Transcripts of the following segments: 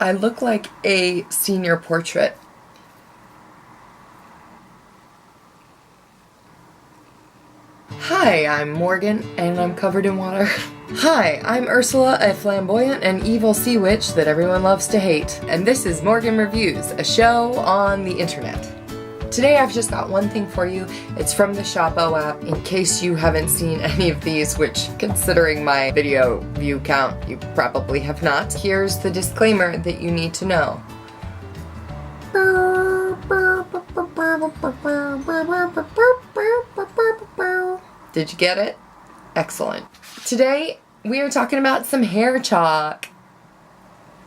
I look like a senior portrait. Hi, I'm Morgan, and I'm covered in water. Hi, I'm Ursula, a flamboyant and evil sea witch that everyone loves to hate, and this is Morgan Reviews, a show on the internet. Today I've just got one thing for you. It's from the Shoppo app, in case you haven't seen any of these, which, considering my video view count, you probably have not. Here's the disclaimer that you need to know. Did you get it? Excellent. Today, we are talking about some hair chalk.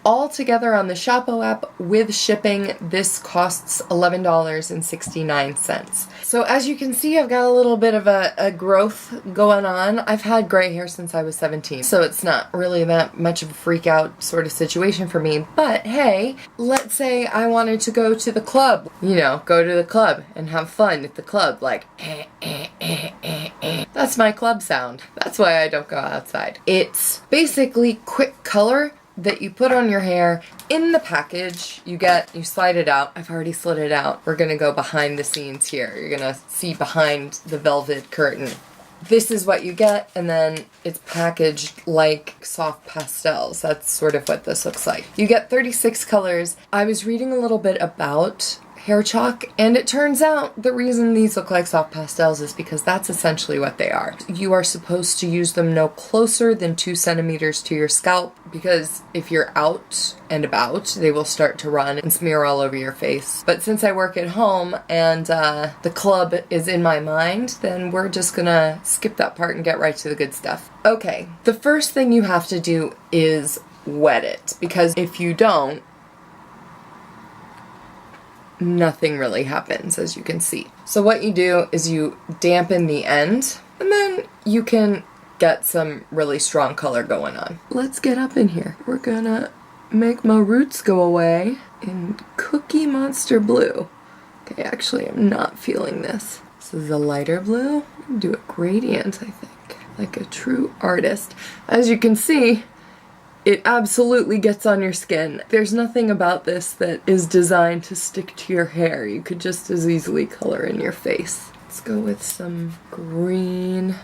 All together on the Shoppo app with shipping, this costs $11.69. So as you can see, I've got a little bit of a growth going on. I've had gray hair since I was 17, so it's not really that much of a freak out sort of situation for me. But hey, let's say I wanted to go to the club. You know, go to the club and have fun at the club, like That's my club sound. That's why I don't go outside. It's basically quick color that you put on your hair. In the package, you slide it out. I've already slid it out. We're gonna go behind the scenes here. You're gonna see behind the velvet curtain. This is what you get, and then it's packaged like soft pastels. That's sort of what this looks like. You get 36 colors. I was reading a little bit about hair chalk, and it turns out the reason these look like soft pastels is because that's essentially what they are. You are supposed to use them no closer than 2 centimeters to your scalp, because if you're out and about, they will start to run and smear all over your face. But since I work at home and the club is in my mind, then we're just gonna skip that part and get right to the good stuff. Okay, the first thing you have to do is wet it, because if you don't, nothing really happens, as you can see. So what you do is you dampen the end, and then you can get some really strong color going on. Let's get up in here. We're gonna make my roots go away in Cookie Monster Blue. Okay, actually I'm not feeling this. This is a lighter blue. Do a gradient, I think, like a true artist. As you can see, it absolutely gets on your skin. There's nothing about this that is designed to stick to your hair. You could just as easily color in your face. Let's go with some green.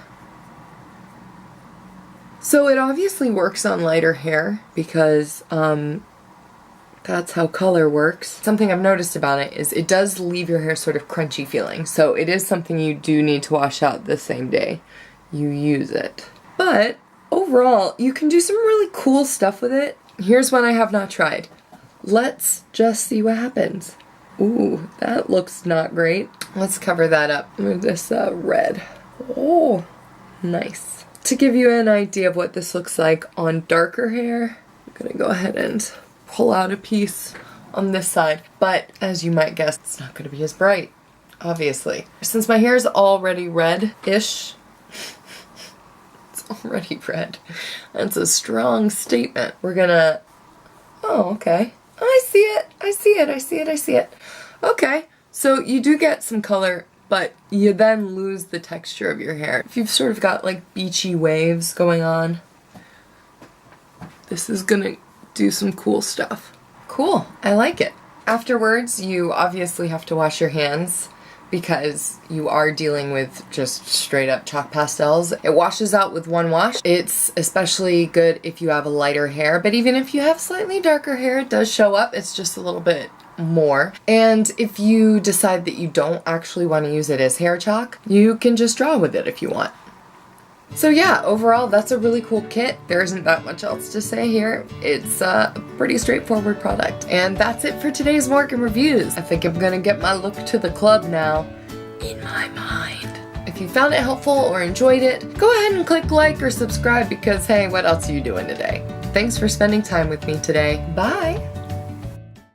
So it obviously works on lighter hair because that's how color works. Something I've noticed about it is it does leave your hair sort of crunchy feeling. So it is something you do need to wash out the same day you use it. But overall, you can do some really cool stuff with it. Here's one I have not tried. Let's just see what happens. Ooh, that looks not great. Let's cover that up with this red. Oh, nice. To give you an idea of what this looks like on darker hair, I'm gonna go ahead and pull out a piece on this side. But as you might guess, it's not gonna be as bright, obviously. Since my hair is already red-ish, already red. That's a strong statement. We're gonna, oh, okay. I see it, I see it, I see it, I see it. Okay, so you do get some color, but you then lose the texture of your hair. If you've sort of got like beachy waves going on, this is gonna do some cool stuff. Cool, I like it. Afterwards, you obviously have to wash your hands, because you are dealing with just straight up chalk pastels. It washes out with one wash. It's especially good if you have a lighter hair, but even if you have slightly darker hair, it does show up. It's just a little bit more. And if you decide that you don't actually want to use it as hair chalk, you can just draw with it if you want. So yeah, overall, that's a really cool kit. There isn't that much else to say here. It's a pretty straightforward product. And that's it for today's Morgan Reviews. I think I'm gonna get my look to the club now, in my mind. If you found it helpful or enjoyed it, go ahead and click like or subscribe because, hey, what else are you doing today? Thanks for spending time with me today. Bye!